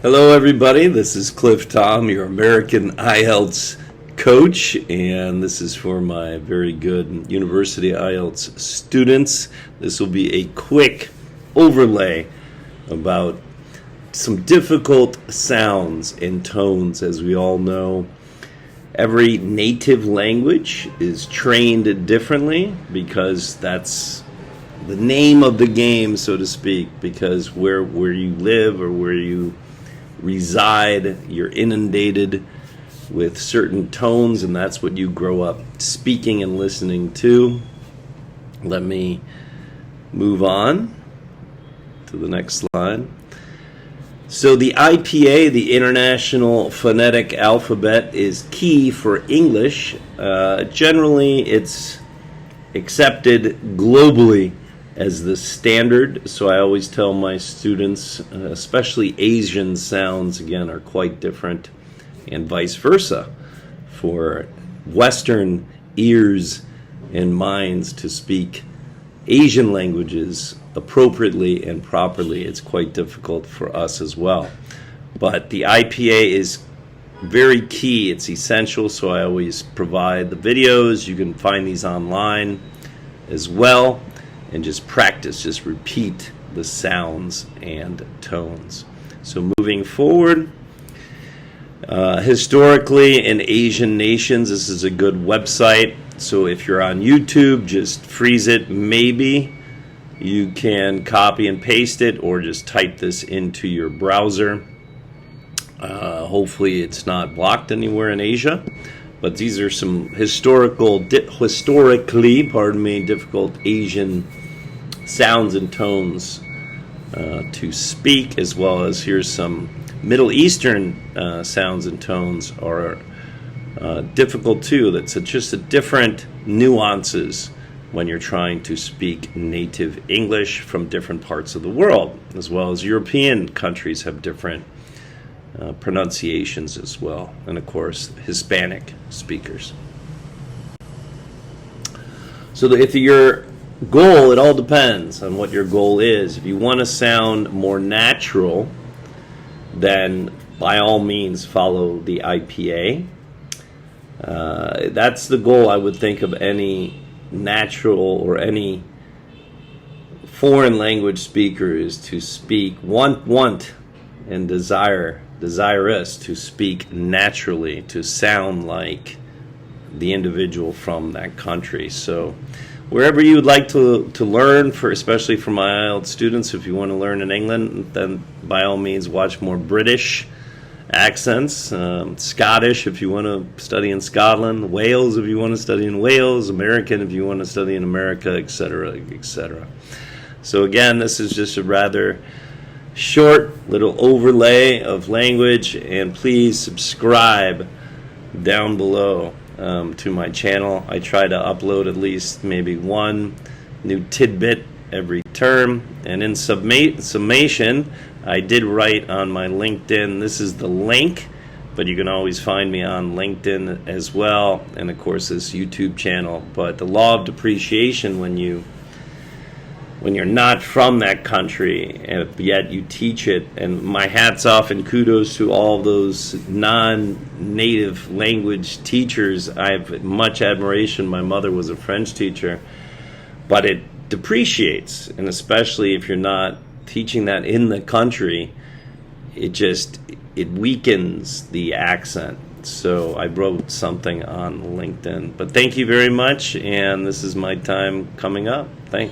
Hello, everybody. This is Cliff Tom, your American IELTS coach, and this is for my very good University IELTS students. This will be a quick overlay about some difficult sounds and tones. As we all know, every native language is trained differently because that's the name of the game, so to speak, because where you live or where you reside, you're inundated with certain tones, and that's what you grow up speaking and listening to. Let me move on to the next slide. So the IPA, the International Phonetic Alphabet, is key for English. Generally, it's accepted globally as the standard, so I always tell my students, especially Asian sounds, again, are quite different, and vice versa. For Western ears and minds to speak Asian languages appropriately and properly, it's quite difficult for us as well. But the IPA is very key, it's essential, so I always provide the videos. You can find these online as well. And just practice, just repeat the sounds and tones. So moving forward, historically in Asian nations, this is a good website. So if you're on YouTube, just freeze it. Maybe you can copy and paste it or just type this into your browser. Hopefully it's not blocked anywhere in Asia. But these are some historically, difficult Asian sounds and tones to speak, as well as here's some Middle Eastern sounds and tones are difficult too. That's just a different nuances when you're trying to speak native English from different parts of the world, as well as European countries have different pronunciations as well, and of course Hispanic speakers. So if your goal, it all depends on what your goal is. If you want to sound more natural, then by all means follow the IPA. That's the goal, I would think, of any natural or any foreign language speaker, is to speak, want and desirous to speak naturally, to sound like the individual from that country. So wherever you would like to learn, especially for my IELTS students, if you want to learn in England, then by all means watch more British accents, Scottish if you want to study in Scotland, Wales if you want to study in Wales, American if you want to study in America, etc., etc. So again, this is just a rather short little overlay of language, and please subscribe down below to my channel. I try to upload at least maybe one new tidbit every term, and in summation, I did write on my LinkedIn, this is the link, but you can always find me on LinkedIn as well, and of course this YouTube channel. But the law of depreciation, when you're not from that country, and yet you teach it, and my hat's off and kudos to all those non-native language teachers. I have much admiration. My mother was a French teacher, but it depreciates, and especially if you're not teaching that in the country, it weakens the accent. So I wrote something on LinkedIn. But thank you very much, and this is my time coming up. Thanks.